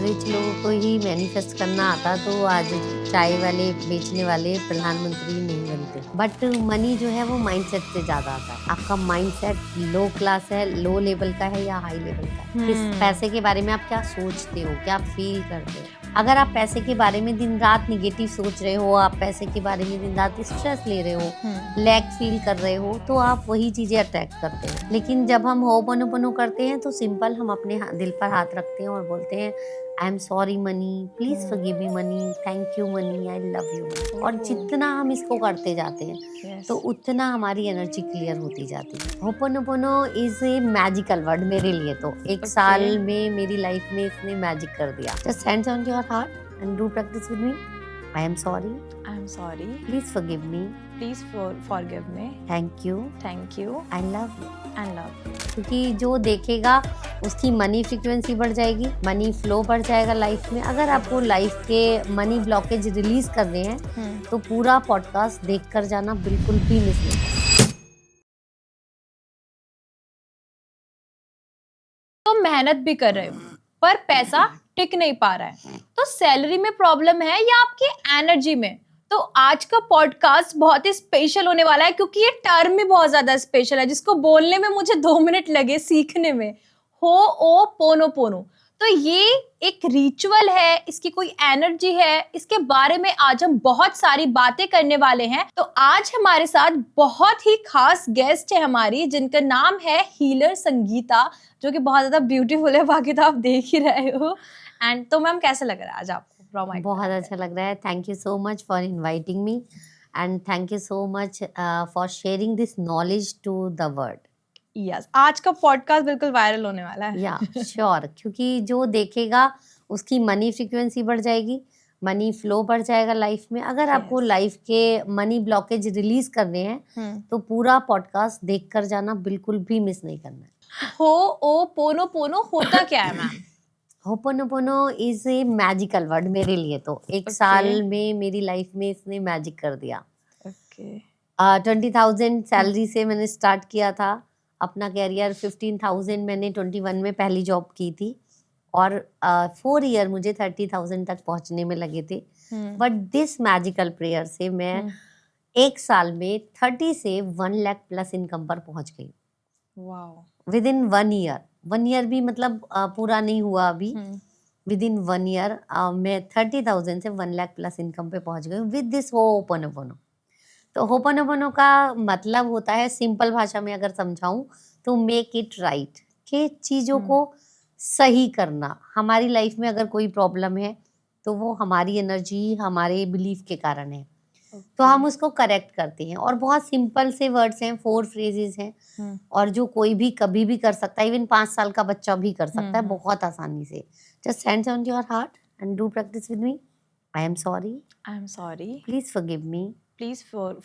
Rich लोगों को ही manifest करना आता तो आज चाय वाले बेचने वाले प्रधानमंत्री नहीं बनते। बट मनी जो है वो माइंडसेट से ज्यादा आता है। आपका माइंडसेट लो क्लास है, लो लेवल का है या हाई लेवल का है। किस पैसे के बारे में आप क्या सोचते हो, क्या फील करते हो। अगर आप पैसे के बारे में दिन रात निगेटिव सोच रहे हो, आप पैसे के बारे में दिन रात स्ट्रेस ले रहे हो, लैक फील कर रहे हो, तो आप वही चीजें अट्रैक्ट करते हो। लेकिन जब हम होपोनोपोनो करते हैं तो सिंपल हम अपने दिल पर हाथ रखते हैं और बोलते हैं आई am sorry money, please forgive me money, thank you money, I love you money. और जितना हम इसको करते जाते हैं तो उतना हमारी एनर्जी क्लियर होती जाती है। Ho'oponopono is a magical word मेरे लिए। तो एक साल में मेरी लाइफ में इसने मैजिक कर दिया। Just hands on your heart and do practice with me. I am sorry, please forgive me, forgive me, thank you, I love you and love you। and love you। क्योंकि जो देखेगा उसकी money frequency बढ़ जाएगी, money flow बढ़ जाएगा life में। अगर आपको लाइफ के मनी ब्लॉकेज रिलीज करने हैं तो पूरा पॉडकास्ट देख कर जाना, बिल्कुल भी मिस नहीं करना। तो मेहनत भी कर रहे हो पर पैसा टिक नहीं पा रहा है, तो सैलरी में प्रॉब्लम है या आपकी एनर्जी में? तो आज का पॉडकास्ट बहुत ही स्पेशल होने वाला है, क्योंकि ये टर्म ही बहुत ज्यादा स्पेशल है, जिसको बोलने में मुझे 2 मिनट लगे सीखने में। हो ओ पोनो पोनो। तो ये एक रिचुअल है, इसकी कोई एनर्जी है, इसके बारे में आज हम बहुत सारी बातें करने वाले हैं। तो आज हमारे साथ बहुत ही खास गेस्ट है हमारी, जिनका नाम है हीलर संगीता, जो कि बहुत ज्यादा ब्यूटीफुल है, बाकी तो आप देख ही रहे हो। एंड तो मैम कैसा लग रहा है आज आपको? बहुत अच्छा लग रहा है। Thank you so much for inviting me and thank you so much for sharing this knowledge to the world. Yes, आज का पॉडकास्ट बिल्कुल वायरल होने वाला है। या श्योर, क्योंकि जो देखेगा उसकी मनी फ्रीक्वेंसी बढ़ जाएगी, मनी फ्लो बढ़ जाएगा लाइफ में। अगर आपको लाइफ के मनी ब्लॉकेज रिलीज करने हैं तो पूरा पॉडकास्ट देख कर जाना, बिल्कुल भी मिस नहीं करना है। हो ओ पोनो पोनो होता क्या है ma'am? Ho'oponopono is a magical word मेरे लिए। तो एक साल में मेरी लाइफ में इसने मैजिक कर दिया। 20,000 सैलरी से मैंने स्टार्ट किया था अपना कैरियर। 15,000 मैंने 21 में पहली जॉब की थी और 4 ईयर मुझे 30,000 तक पहुंचने में लगे थे। बट दिस मैजिकल प्रेयर से मैं एक साल में 30 से 1 लाख प्लस इनकम पर पहुंच गई। With in 1 year. 1 ईयर भी मतलब पूरा नहीं हुआ अभी। विद इन 1 ईयर मैं 30,000 से 1 लाख प्लस इनकम पे पहुंच गई विद दिस होपोनोपोनो। तो होपोनोपोनो का मतलब होता है, सिंपल भाषा में अगर समझाऊं तो मेक इट राइट, कि चीज़ों को सही करना। हमारी लाइफ में अगर कोई प्रॉब्लम है तो वो हमारी एनर्जी, हमारे बिलीफ के कारण है। तो हम उसको करेक्ट करते हैं और बहुत सिंपल से वर्ड्स हैं, 4 फ्रेजेस हैं और जो कोई भी कभी भी कर सकता है। इवन 5 साल का बच्चा भी कर सकता है बहुत आसानी से। Just hands on your heart and do practice with me. I am sorry, please forgive me,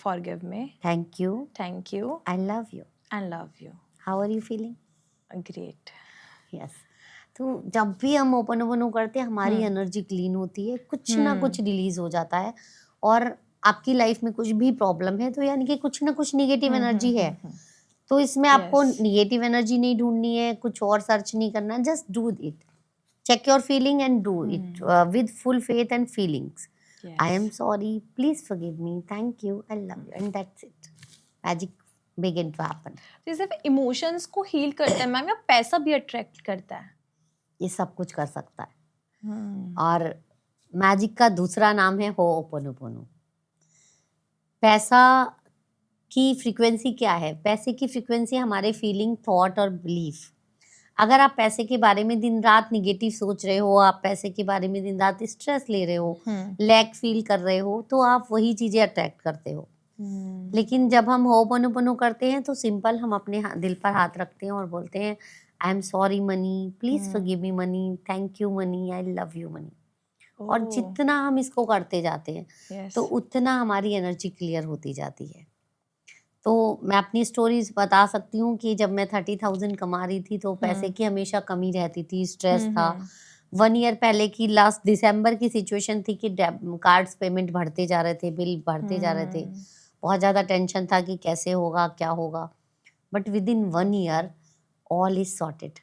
forgive me, thank you, I I love you and love you। How are you feeling? Great. Yes. तो जब भी हम open करते हैं हमारी energy clean होती है, कुछ ना कुछ रिलीज हो जाता है। और आपकी लाइफ में कुछ भी प्रॉब्लम है तो यानी कि कुछ ना कुछ निगेटिव एनर्जी है। तो इसमें आपको निगेटिव एनर्जी नहीं ढूंढनी है, कुछ और सर्च नहीं करना है। Just do it, check your feeling and do it with full faith and feelings. I am sorry, please forgive me, thank you, I love you, and that's it. Magic begin to happen. तो ये सिर्फ emotions को heal करता है ma'am, या पैसा भी attract करता है? ये सब कुछ कर सकता है। और मैजिक का दूसरा नाम है होपोनोपोनो। पैसा की फ्रीक्वेंसी क्या है? पैसे की फ्रीक्वेंसी हमारे फीलिंग, थॉट और बिलीफ। अगर आप पैसे के बारे में दिन रात निगेटिव सोच रहे हो, आप पैसे के बारे में दिन रात स्ट्रेस ले रहे हो, लैक फील कर रहे हो, तो आप वही चीजें अट्रैक्ट करते हो। लेकिन जब हम होपोनोपोनो करते हैं तो सिंपल हम अपने दिल पर हाथ रखते हैं और बोलते हैं आई am sorry money, please forgive me money, thank you money, I love you money. और जितना हम इसको करते जाते हैं तो उतना हमारी एनर्जी क्लियर होती जाती है। तो मैं अपनी स्टोरीज बता सकती हूँ कि जब मैं 30,000 कमा रही थी तो पैसे की हमेशा कमी रहती थी, स्ट्रेस था। 1 ईयर पहले की लास्ट दिसंबर की सिचुएशन थी कि कार्ड्स पेमेंट बढ़ते जा रहे थे, बिल बढ़ते जा रहे थे। बहुत ज़्यादा टेंशन था कि कैसे होगा, क्या होगा। But with in 1 year all is sorted.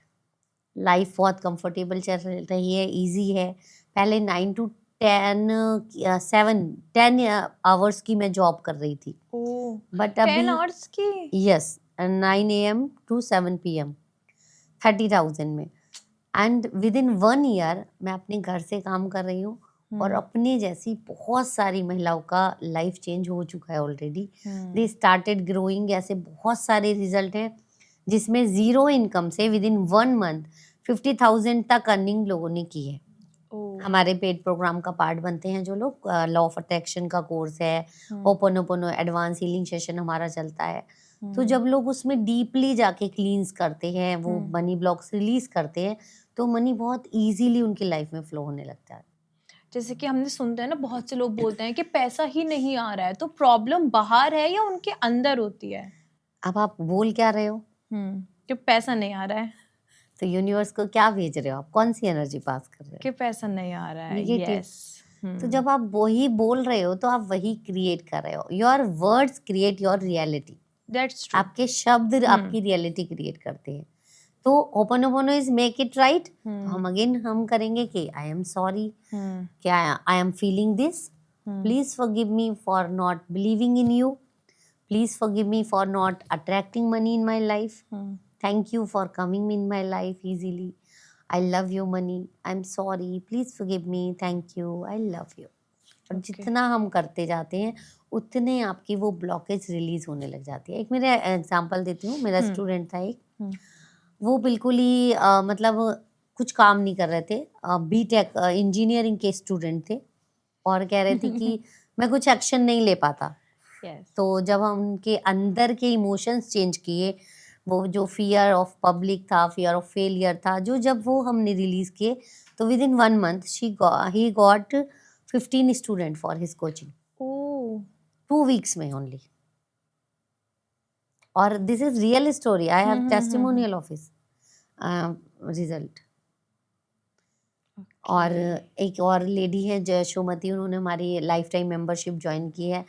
Life बहुत कंफर्टेबल चल रही है, इजी है। पहले 9 to 10 10 आवर्स की मैं जॉब कर रही थी, ओह, बट 10 अभी आवर्स की? यस 9 AM to 7 PM 30,000 में। एंड विद इन 1 ईयर मैं अपने घर से काम कर रही हूँ और अपने जैसी बहुत सारी महिलाओं का लाइफ चेंज हो चुका है ऑलरेडी। They started growing. ऐसे बहुत सारे रिजल्ट हैं जिसमें जीरो इनकम से विद इन 1 मंथ 50,000 तक अर्निंग लोगों ने की है। हमारे पेड प्रोग्राम का पार्ट बनते हैं जो लोग, लॉ ऑफ अट्रैक्शन का कोर्स है, होपोनोपोनो एडवांस हीलिंग सेशन हमारा चलता है। तो जब लोग उसमें डीपली जाके क्लींस करते हैं, वो मनी ब्लॉक्स रिलीज करते हैं, तो मनी बहुत इजीली उनकी लाइफ में फ्लो होने लगता है। जैसे कि हमने सुनते हैं ना, बहुत से लोग बोलते हैं कि पैसा ही नहीं आ रहा है, तो प्रॉब्लम बाहर है या उनके अंदर होती है? अब आप बोल क्या रहे हो? कि पैसा नहीं आ रहा है। तो यूनिवर्स को क्या भेज रहे हो आप? कौन सी एनर्जी पास कर रहे कि पैसा नहीं आ रहा है। Negative. यस। हो? तो जब आप वही बोल रहे हो तो आप वही क्रिएट कर रहे हो। Your words create your reality. That's true. आपके शब्द आपकी रियलिटी क्रिएट करते हैं। तो ho'oponopono is make it right. हम अगेन हम करेंगे कि आई एम सॉरी, क्या I am feeling this, please forgive me for not believing in you, please forgive me for not attracting money in my life, thank you for coming in my life easily, I love you money, I am sorry, please forgive me, thank you, I love you. और जितना हम करते जाते हैं उतने आपकी वो blockage release होने लग जाती है। एक मेरा एग्जांपल देती हूँ। मेरा स्टूडेंट था एक, वो बिल्कुल ही मतलब कुछ काम नहीं कर रहे थे, बीटेक इंजीनियरिंग के स्टूडेंट थे, और कह रहे थे कि मैं कुछ एक्शन नहीं ले पाता। तो जब हम उनके अंदर के इमोशंस चेंज किए, वो जो फियर ऑफ पब्लिक था, फियर ऑफ फेलियर था, जो जब वो हमने रिलीज किए, तो with in 1 month he got 15 student for his coaching. 2 weeks में ओनली। और this is real story, I have testimonial of his result. और एक और लेडी है जयशोमती, उन्होंने हमारी लाइफ टाइम मेंबरशिप ज्वाइन की है।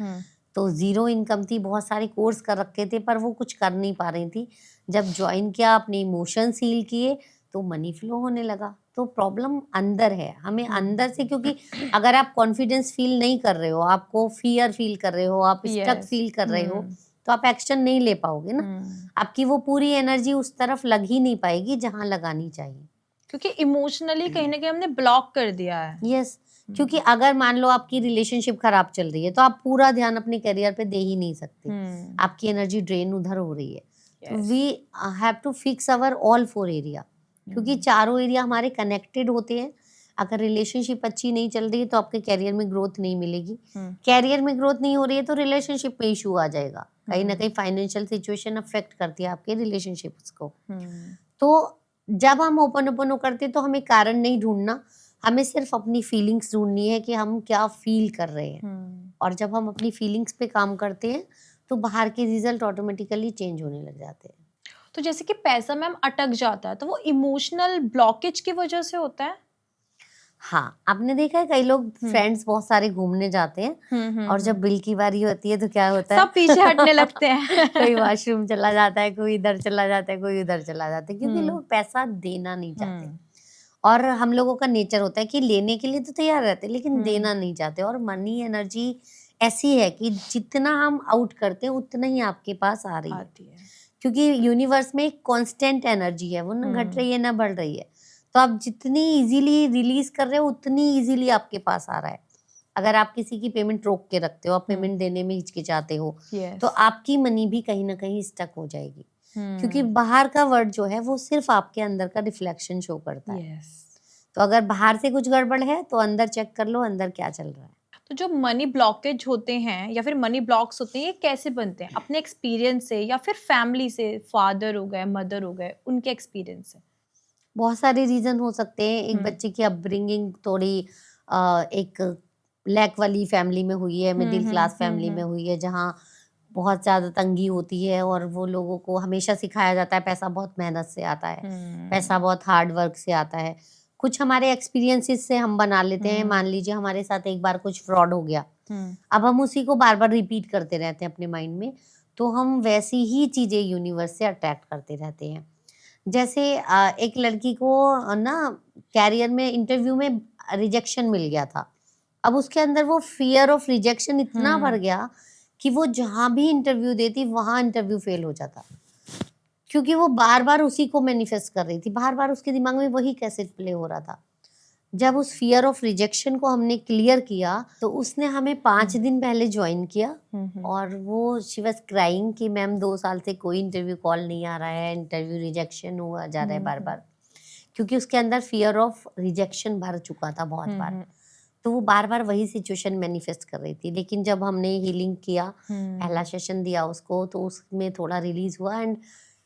तो जीरो इनकम थी, बहुत सारे कोर्स कर रखे थे, पर वो कुछ कर नहीं पा रही थी। जब ज्वाइन किया, अपने इमोशंस हील किए, तो मनी फ्लो होने लगा। तो प्रॉब्लम अंदर है, हमें अंदर से, क्योंकि अगर आप कॉन्फिडेंस फील नहीं कर रहे हो, आपको फियर फील कर रहे हो, आप स्टक फील कर रहे हो, तो आप एक्शन नहीं ले पाओगे ना। आपकी वो पूरी एनर्जी उस तरफ लग ही नहीं पाएगी जहां लगानी चाहिए, क्योंकि इमोशनली कहीं ना कहीं हमने ब्लॉक कर दिया है। यस। क्योंकि अगर मान लो आपकी रिलेशनशिप खराब चल रही है, तो आप पूरा ध्यान अपने करियर पे दे ही नहीं सकते। आपकी एनर्जी ड्रेन उधर हो रही है। तो we have to fix our all 4 area, क्योंकि चारों एरिया हमारे कनेक्टेड होते हैं। अगर रिलेशनशिप अच्छी नहीं चल रही है तो आपके कैरियर में ग्रोथ नहीं मिलेगी। कैरियर में ग्रोथ नहीं हो रही है तो रिलेशनशिप में इशू आ जाएगा। कहीं ना कहीं फाइनेंशियल सिचुएशन अफेक्ट करती है आपके रिलेशनशिप्स को। तो जब हम ओपन करते तो हमें कारण नहीं ढूंढना, हमें सिर्फ अपनी फीलिंग्स ढूंढनी है कि हम क्या फील कर रहे हैं। और जब हम अपनी फीलिंग्स पे काम करते हैं तो बाहर के रिजल्ट ऑटोमेटिकली चेंज होने लग जाते हैं। तो जैसे कि पैसा मैम अटक जाता है, तो वो इमोशनल ब्लॉकेज की वजह से होता है? हाँ, आपने देखा है कई लोग फ्रेंड्स बहुत सारे घूमने जाते हैं, और जब बिल की बारी होती है तो क्या होता है, सब पीछे हटने लगते हैं। कोई वॉशरूम चला जाता है, कोई इधर चला जाता है, कोई उधर चला जाता है, क्योंकि लोग पैसा देना नहीं चाहते। और हम लोगों का नेचर होता है कि लेने के लिए तो तैयार रहते हैं, लेकिन देना नहीं चाहते। और मनी एनर्जी ऐसी है कि जितना हम आउट करते हैं उतना ही आपके पास आ रही है, क्योंकि यूनिवर्स में एक कांस्टेंट एनर्जी है, वो ना घट रही है ना बढ़ रही है। तो आप जितनी इजीली रिलीज कर रहे हो उतनी इजीली आपके पास आ रहा है। अगर आप किसी की पेमेंट रोक के रखते हो, आप पेमेंट देने में हिचकिचाते हो, तो आपकी मनी भी कहीं ना कहीं स्टक हो जाएगी, क्योंकि बाहर का वर्ड जो है वो सिर्फ आपके अंदर का रिफ्लेक्शन शो करता है। तो अगर बाहर से कुछ गड़बड़ है तो अंदर चेक कर लो अंदर क्या चल रहा है। तो जो मनी ब्लॉकेज होते हैं या फिर मनी ब्लॉक्स होते हैं, ये कैसे बनते हैं? अपने एक्सपीरियंस से या फिर फैमिली से, फादर हो गए, मदर हो गए, उनके एक्सपीरियंस से? बहुत सारे रीजन हो सकते हैं। एक बच्चे की अपब्रिंगिंग थोड़ी एक लैक वाली फैमिली में हुई है, मिडिल क्लास फैमिली में हुई है, जहाँ बहुत ज़्यादा तंगी होती है, और वो लोगों को हमेशा सिखाया जाता है पैसा बहुत मेहनत से आता है, पैसा बहुत हार्ड वर्क से आता है। कुछ हमारे एक्सपीरियंसेस से हम बना लेते हैं। मान लीजिए हमारे साथ एक बार कुछ फ्रॉड हो गया, अब हम उसी को बार बार रिपीट करते रहते हैं अपने माइंड में, तो हम वैसी ही चीज़ें यूनिवर्स से अट्रैक्ट करते रहते हैं। जैसे एक लड़की को ना कैरियर में इंटरव्यू में रिजेक्शन मिल गया था। अब उसके अंदर वो फियर ऑफ रिजेक्शन इतना भर गया कि वो जहाँ भी इंटरव्यू देती वहाँ इंटरव्यू फेल हो जाता, क्योंकि वो बार बार उसी को मैनिफेस्ट कर रही थी, बार बार उसके दिमाग में वही कैसेट प्ले हो रहा था। जब उस फियर ऑफ रिजेक्शन को हमने क्लियर किया तो उसने हमें 5 दिन पहले ज्वाइन किया, और वो शी वाज क्राइंग कि मैम 2 साल से कोई इंटरव्यू कॉल नहीं आ रहा है, इंटरव्यू रिजेक्शन हुआ जा रहा है बार बार, क्योंकि उसके अंदर फियर ऑफ रिजेक्शन भर चुका था बहुत बार। तो वो बार बार वही सिचुएशन मैनिफेस्ट कर रही थी। लेकिन जब हमने हीलिंग किया, पहला सेशन दिया उसको, तो उसमें थोड़ा रिलीज हुआ and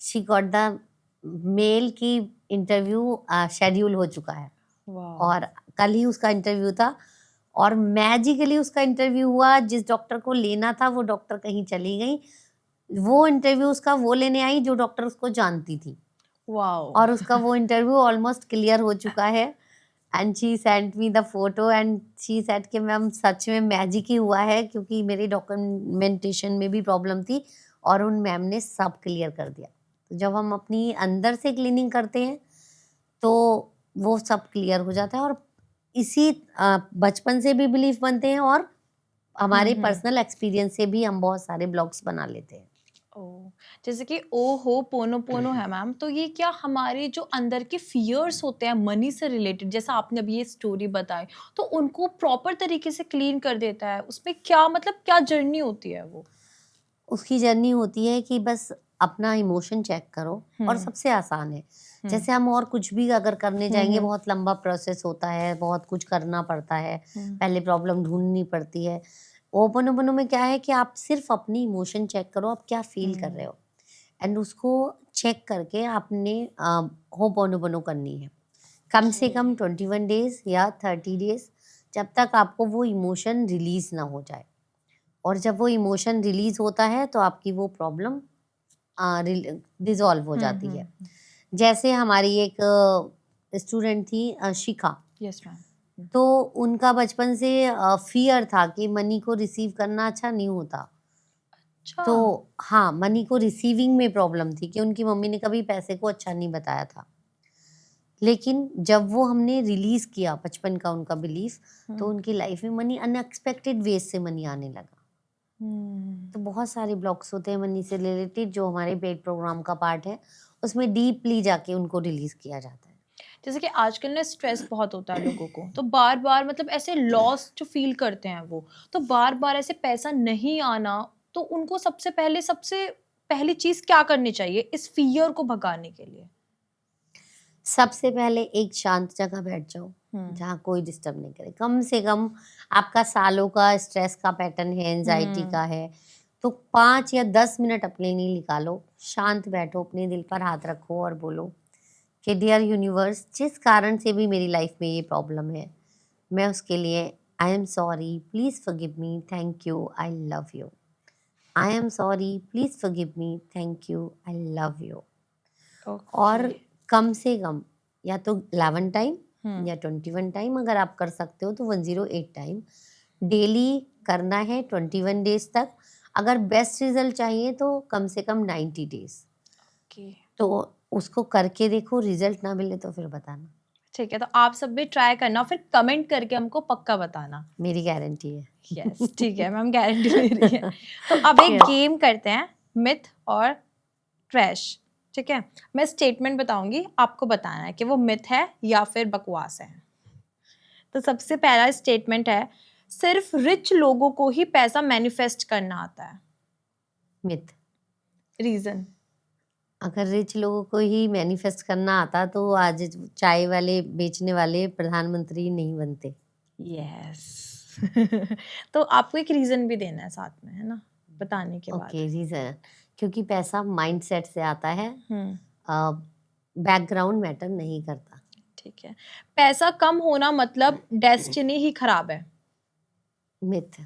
she got the mail की इंटरव्यू शेड्यूल हो चुका है, और कल ही उसका इंटरव्यू था, और मैजिकली उसका इंटरव्यू हुआ। जिस डॉक्टर को लेना था वो डॉक्टर कहीं चली गई, वो इंटरव्यू उसका वो लेने आई जो डॉक्टर उसको जानती थी, और उसका वो इंटरव्यू ऑलमोस्ट क्लियर हो चुका है। And she sent me the photo and she said कि मैम सच में मैजिक ही हुआ है, क्योंकि मेरी डॉक्यूमेंटेशन में भी प्रॉब्लम थी और उन मैम ने सब क्लियर कर दिया। तो जब हम अपनी अंदर से क्लीनिंग करते हैं तो वो सब क्लियर हो जाता है, और इसी बचपन से भी बिलीफ बनते हैं, और हमारे पर्सनल एक्सपीरियंस से भी हम बहुत सारे ब्लॉग्स बना लेते हैं। जैसे कि ओ हो पोनो पोनो है मैम, तो ये क्या हमारे जो अंदर के फियर्स होते हैं मनी से रिलेटेड, जैसा आपने अभी ये स्टोरी बताई, तो उनको प्रॉपर तरीके से क्लीन कर देता है? उसमें क्या मतलब क्या जर्नी होती है वो? उसकी जर्नी होती है कि बस अपना इमोशन चेक करो, और सबसे आसान है। जैसे हम और कुछ भी अगर करने जाएंगे बहुत लंबा प्रोसेस होता है, बहुत कुछ करना पड़ता है, पहले प्रॉब्लम ढूंढनी पड़ती है। ओपन में क्या है कि आप सिर्फ अपनी इमोशन चेक करो, आप क्या फील कर रहे हो, एंड उसको चेक करके आपने होपोनोपोनो करनी है कम से कम 21 डेज या 30 डेज, जब तक आपको वो इमोशन रिलीज ना हो जाए। और जब वो इमोशन रिलीज होता है तो आपकी वो प्रॉब्लम डिजॉल्व हो जाती है। जैसे हमारी एक स्टूडेंट थी शिखा, यस मैम। तो उनका बचपन से फियर था कि मनी को रिसीव करना अच्छा नहीं होता। अच्छा। तो हाँ, मनी को रिसीविंग में प्रॉब्लम थी कि उनकी मम्मी ने कभी पैसे को अच्छा नहीं बताया था। लेकिन जब वो हमने रिलीज किया बचपन का उनका बिलीफ, तो उनकी लाइफ में मनी अनएक्सपेक्टेड वेज से मनी आने लगा। तो बहुत सारे ब्लॉक्स होते हैं मनी से रिलेटेड जो हमारे पेड प्रोग्राम का पार्ट है, उसमें डीपली जाके उनको रिलीज किया जाता है। जैसे कि आजकल ना स्ट्रेस बहुत होता है लोगों को, तो बार बार मतलब ऐसे लॉस जो फील करते हैं वो, तो बार बार ऐसे पैसा नहीं आना, तो उनको सबसे पहली चीज क्या करनी चाहिए इस फियर को भगाने के लिए? सबसे पहले एक शांत जगह बैठ जाओ जहाँ कोई डिस्टर्ब नहीं करे। कम से कम आपका सालों का स्ट्रेस का पैटर्न है, एंजाइटी का है, तो 5 या 10 मिनट अपने लिए निकालो, शांत बैठो, अपने दिल पर हाथ रखो और बोलो कि डियर यूनिवर्स, जिस कारण से भी मेरी लाइफ में ये प्रॉब्लम है, मैं उसके लिए आई am sorry, please forgive me, thank you, I love you. I am sorry, please forgive me, thank you, I love you. और कम से कम या तो 11 टाइम या 21 टाइम, अगर आप कर सकते हो तो 108 टाइम डेली करना है 21 डेज तक। अगर बेस्ट रिजल्ट चाहिए तो कम से कम 90 डेज। तो उसको करके देखो, रिजल्ट ना मिले तो फिर बताना। ठीक है, तो आप सब भी ट्राई करना, फिर कमेंट करके हमको पक्का बताना। मेरी गारंटी है। यस, ठीक है मैम, गारंटी ले रही है। तो अब एक गेम करते हैं, मिथ और ट्रैश। ठीक है, मैं स्टेटमेंट बताऊंगी, आपको बताना है कि वो मिथ है या फिर बकवास है। तो सबसे पहला स्टेटमेंट है, सिर्फ रिच लोगों को ही पैसा मैनिफेस्ट करना आता है। मिथ। रीजन? अगर रिच लोगों को ही मैनिफेस्ट करना आता तो आज चाय वाले बेचने वाले प्रधानमंत्री नहीं बनते। यस। तो आपको एक रीजन भी देना है साथ में, है ना, बताने के बाद। ओके, रीजन, क्योंकि पैसा माइंडसेट से आता है, बैकग्राउंड मैटर नहीं करता। ठीक है, पैसा कम होना मतलब डेस्टिनी ही खराब है? मिथ।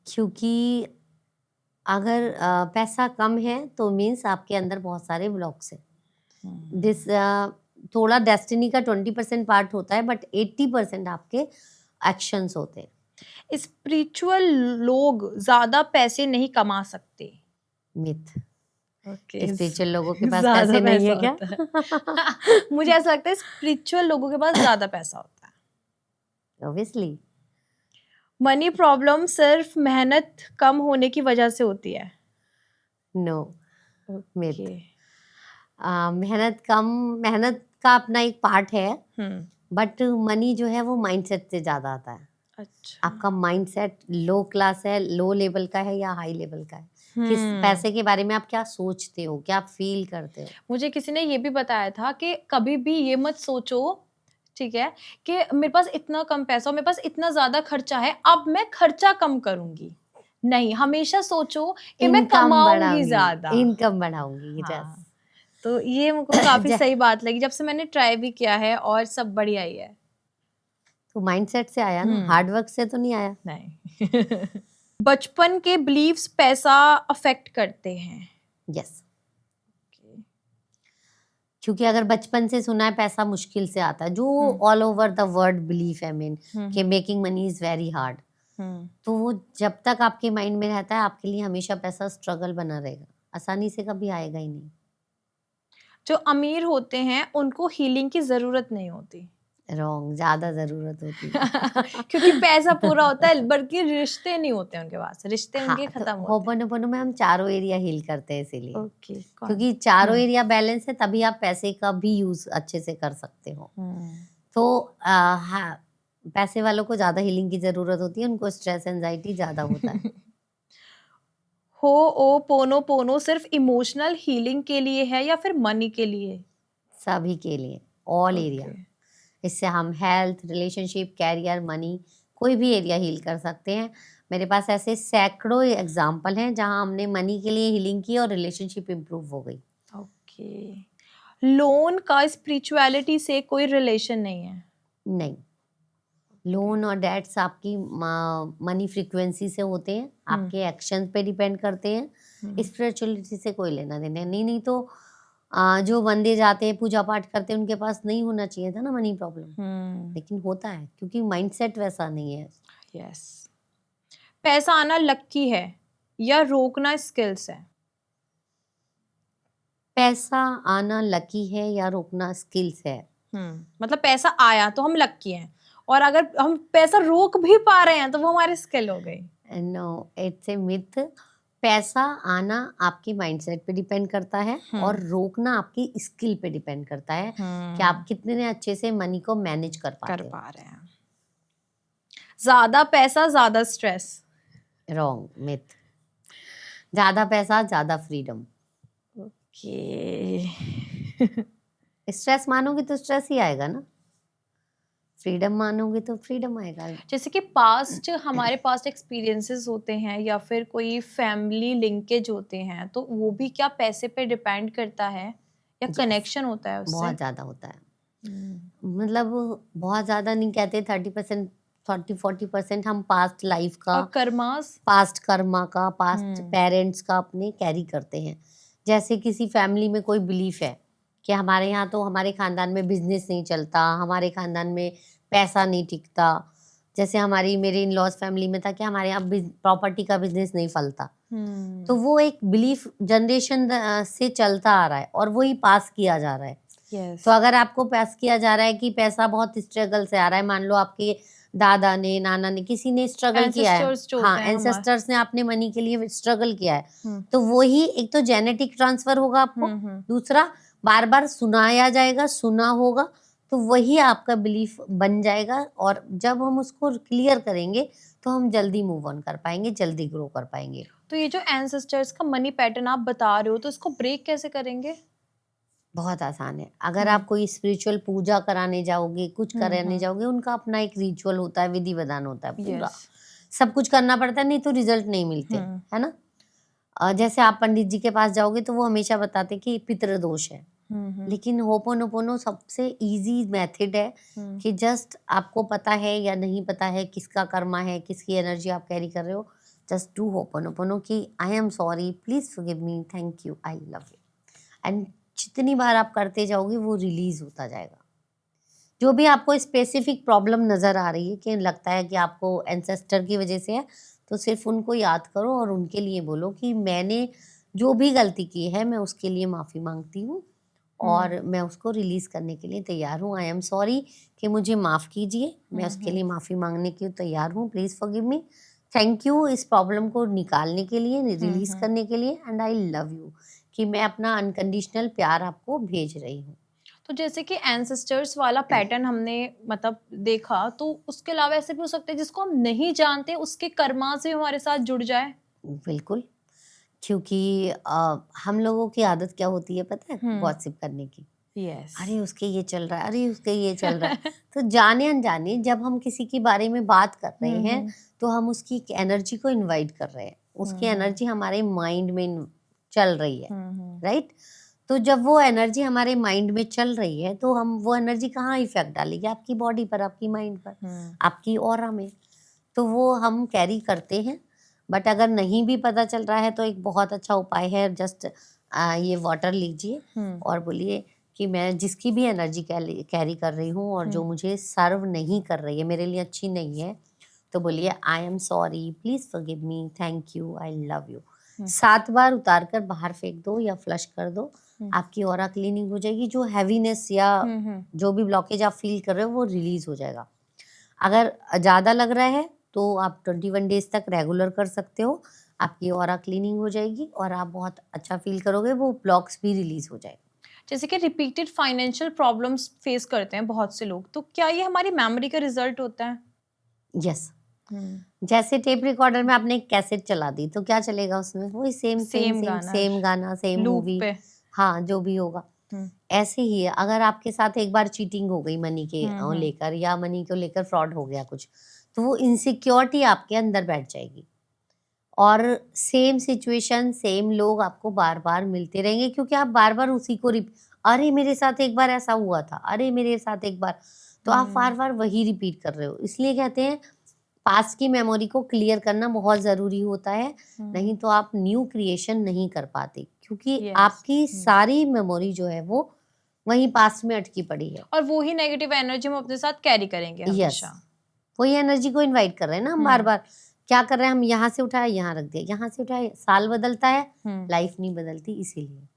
क्योंकि अगर पैसा कम है तो मीन्स आपके अंदर बहुत सारे ब्लॉक्स हैं। दिस थोड़ा डेस्टिनी का 20% पार्ट होता है, बट 80% आपके एक्शंस होते हैं। स्पिरिचुअल लोग ज्यादा पैसे नहीं कमा सकते? मिथ। ओके, स्पिरिचुअल लोगों के पास ज्यादा पैसे नहीं है पैसा क्या? होता है। मुझे ऐसा लगता है स्पिरिचुअल लोगों के पास ज्यादा पैसा होता है। ऑब्वियसली मनी प्रॉब्लम सिर्फ मेहनत कम होने की वजह से होती है। No, myth. ओके। मेहनत का अपना एक पार्ट है, हम्म। बट मनी जो है वो माइंडसेट से ज्यादा आता है। अच्छा। आपका माइंडसेट लो क्लास है, लो लेवल का है या हाई लेवल का है, किस पैसे के बारे में आप क्या सोचते हो, क्या फील करते हो। मुझे किसी ने ये भी बताया था कि कभी भी ये मत सोचो, ठीक है, कि मेरे पास इतना कम पैसा और मेरे पास इतना ज्यादा खर्चा है, अब मैं खर्चा कम करूंगी। नहीं, हमेशा सोचो कि मैं कमाऊंगी ज्यादा। इनकम बढ़ाऊंगी। हाँ, तो ये मुझको काफी जै- सही बात लगी, जब से मैंने ट्राई भी किया है और सब बढ़िया ही है। तो माइंडसेट से आया ना, हार्डवर्क से तो नहीं आया। नहीं। बचपन के बिलीव्स पैसा अफेक्ट करते हैं। यस, क्योंकि अगर बचपन से सुना है पैसा मुश्किल से आता है, जो all over the world belief है मेन कि making money is very hard, तो वो जब तक आपके माइंड में रहता है आपके लिए हमेशा पैसा स्ट्रगल बना रहेगा, आसानी से कभी आएगा ही नहीं। जो अमीर होते हैं उनको हीलिंग की जरूरत नहीं होती। रॉन्ग, ज्यादा जरूरत होती है। क्योंकि पैसा पूरा होता है, बल्कि रिश्ते नहीं होते उनके पास, रिश्ते हाँ, उनके खत्म तो होते होपोनोपोनो में हम चारों एरिया हील करते हैं इसीलिए। ओके, क्योंकि चारों एरिया बैलेंस है, तभी आप पैसे का भी यूज अच्छे से कर सकते हो। तो हाँ, पैसे वालों को ज्यादा हीलिंग की जरूरत होती है, उनको स्ट्रेस एंजाइटी ज्यादा होता है। हो ओ पोनो पोनो सिर्फ इमोशनल हीलिंग के लिए है या फिर मनी के लिए? सभी के लिए, ऑल एरिया। इससे हम हेल्थ, रिलेशनशिप, कैरियर, मनी, कोई भी एरिया हील कर सकते हैं। मेरे पास ऐसे सैकड़ों एग्जाम्पल हैं जहां हमने मनी के लिए हीलिंग की और रिलेशनशिप इम्प्रूव हो गई। ओके। लोन का स्पिरिचुअलिटी से कोई रिलेशन नहीं है? नहीं, लोन और डेट्स आपकी मनी फ्रीक्वेंसी से होते हैं, आपके एक्शन पे डिपेंड करते हैं, स्पिरिचुअलिटी से कोई लेना देना नहीं। नहीं तो जो बंदे जाते हैं पूजा पाठ करते हैं उनके पास नहीं होना चाहिए था ना मनी प्रॉब्लम, लेकिन होता है क्योंकि माइंडसेट वैसा नहीं है। यस। पैसा आना लक्की है या रोकना स्किल्स है? पैसा आना लकी है या रोकना स्किल्स है। मतलब पैसा आया तो हम लक्की हैं, और अगर हम पैसा रोक भी पा रहे हैं तो वो हमारी स्किल हो गई। No, it's a myth. पैसा आना आपके माइंडसेट पे डिपेंड करता है और रोकना आपकी स्किल पे डिपेंड करता है कि आप कितने अच्छे से मनी को मैनेज कर पा रहे हैं। ज्यादा पैसा ज्यादा स्ट्रेस? Wrong, myth. ज्यादा पैसा ज्यादा फ्रीडम। ओके। स्ट्रेस मानोगे तो स्ट्रेस ही आएगा ना, फ्रीडम मानोगे तो फ्रीडम आएगा। जैसे कि हमारे पास्ट एक्सपीरियंसेस होते हैं या फिर कोई फैमिली लिंकेज होते हैं, तो वो भी क्या पैसे पे डिपेंड करता है या कनेक्शन होता है उससे? बहुत ज्यादा होता है। मतलब बहुत ज्यादा नहीं कहते, 30%, 40% हम पास्ट लाइफ का, पास्ट कर्मा का, पास्ट पेरेंट्स का अपने कैरी करते हैं। जैसे किसी फैमिली में कोई बिलीफ है कि हमारे यहाँ तो हमारे खानदान में बिजनेस नहीं चलता, हमारे खानदान में पैसा नहीं टिकता। जैसे मेरे इन लॉज फैमिली में था कि हमारे यहाँ प्रॉपर्टी का बिजनेस नहीं फलता। तो वो एक बिलीफ जनरेशन से चलता आ रहा है और वो ही पास किया जा रहा है। तो अगर आपको पास किया जा रहा है कि पैसा बहुत स्ट्रगल से आ रहा है, मान लो आपके दादा ने, नाना ने, किसी ने स्ट्रगल किया है, हाँ, एंसेस्टर्स ने आपने मनी के लिए स्ट्रगल किया है, तो वही एक तो जेनेटिक ट्रांसफर होगा आपको, दूसरा बार बार सुनाया जाएगा, सुना होगा, तो वही आपका बिलीफ बन जाएगा। और जब हम उसको क्लियर करेंगे तो हम जल्दी मूव ऑन कर पाएंगे, जल्दी ग्रो कर पाएंगे। तो ये जो एंसेस्टर्स का मनी पैटर्न आप बता रहे हो, तो इसको ब्रेक कैसे करेंगे? बहुत आसान है। अगर आप कोई स्पिरिचुअल पूजा कराने जाओगे, कुछ कराने जाओगे, उनका अपना एक रिचुअल होता है, विधि विधान होता है, पूरा सब कुछ करना पड़ता है, नहीं तो रिजल्ट नहीं मिलते, है ना। जैसे आप पंडित जी के पास जाओगे तो वो हमेशा बताते कि पितृदोष है, लेकिन होपोनोपोनो सबसे इजी मेथड है कि जस्ट आपको पता है या नहीं पता है किसका कर्मा है, किसकी एनर्जी आप कैरी कर रहे हो, जस्ट डू होपोनोपोनो कि आई am sorry, please forgive me, thank you, I love you, and जितनी बार आप करते जाओगे वो रिलीज होता जाएगा। जो भी आपको स्पेसिफिक प्रॉब्लम नजर आ रही है कि लगता है कि आपको एंसेस्टर की वजह से है, तो सिर्फ उनको याद करो और उनके लिए बोलो कि मैंने जो भी गलती की है मैं उसके लिए माफ़ी मांगती हूँ और मैं उसको रिलीज़ करने के लिए तैयार हूँ। आई एम सॉरी कि मुझे माफ़ कीजिए, मैं उसके लिए माफ़ी मांगने के लिए तैयार हूँ, please forgive me. Thank you इस प्रॉब्लम को निकालने के लिए, रिलीज़ करने के लिए, एंड आई लव यू, कि मैं अपना अनकंडीशनल प्यार आपको भेज रही हूँ। तो जैसे कि एंसेस्टर्स वाला पैटर्न हमने मतलब देखा, तो उसके अलावा ऐसे भी हो सकता है जिसको हम नहीं जानते उसके कर्मा से हमारे साथ जुड़ जाए। बिल्कुल, क्योंकि हम लोगों की आदत क्या होती है पता है? गॉसिप करने की। यस। अरे उसके ये चल रहा है, अरे उसके ये चल रहा है। तो जाने अनजाने जब हम किसी के बारे में बात कर रहे हैं तो हम उसकी एनर्जी को इनवाइट कर रहे हैं, उसकी एनर्जी हमारे माइंड में चल रही है, राइट? तो जब वो एनर्जी हमारे माइंड में चल रही है तो हम वो एनर्जी कहाँ इफेक्ट डालेगी? आपकी बॉडी पर, आपकी माइंड पर, आपकी ऑरा में। तो वो हम कैरी करते हैं। बट अगर नहीं भी पता चल रहा है तो एक बहुत अच्छा उपाय है, जस्ट ये वाटर लीजिए और बोलिए कि मैं जिसकी भी एनर्जी कैरी कर रही हूँ और जो मुझे सर्व नहीं कर रही है, मेरे लिए अच्छी नहीं है, तो बोलिए आई am sorry, please forgive me, thank you, I love you. 7 बार उतार कर बाहर फेंक दो या फ्लश कर दो, आपकी ऑरा क्लीनिंग हो जाएगी। जो हैवीनेस या जो भी ब्लॉकेज आप फील कर रहे हो वो रिलीज हो जाएगा। अगर ज़्यादा लग रहा है तो आप 21 डेज तक रेगुलर कर सकते हो, आपकी ऑरा क्लीनिंग हो जाएगी और आप बहुत अच्छा फील करोगे, वो ब्लॉक्स भी रिलीज हो जाएगा। जैसे कि रिपीटेड फाइनेंशियल प्रॉब्लम्स फेस करते हैं बहुत से लोग, तो क्या ये हमारी मेमोरी का रिजल्ट होता है? यस। जैसे टेप रिकॉर्डर में आपने एक कैसेट चला दी तो क्या चलेगा उसमें? वही सेम सेम गाना, सेम गाना, सेम लूप मूवी, पे। हाँ जो भी होगा। ऐसे ही है, अगर आपके साथ एक बार चीटिंग हो गई मनी के लेकर, या मनी को लेकर फ्रॉड हो गया कुछ, तो वो इनसिक्योरिटी आपके अंदर बैठ जाएगी और सेम सिचुएशन, सेम लोग आपको बार बार मिलते रहेंगे, क्योंकि आप बार बार उसी को अरे मेरे साथ एक बार ऐसा हुआ था, अरे मेरे साथ एक बार, तो आप बार बार वही रिपीट कर रहे हो। इसलिए कहते हैं पास्ट की मेमोरी को क्लियर करना बहुत ज़रूरी होता है, नहीं तो आप न्यू क्रिएशन नहीं कर पाते, क्योंकि आपकी सारी मेमोरी जो है वो वहीं पास्ट में अटकी पड़ी है और वो ही नेगेटिव एनर्जी हम अपने साथ कैरी करेंगे हमेशा। वही एनर्जी को इनवाइट कर रहे हैं ना हम बार बार। क्या कर रहे हैं हम? यहाँ से उठाए यहाँ रख दिया, यहाँ से उठाए, साल बदलता है, लाइफ नहीं बदलती, इसीलिए।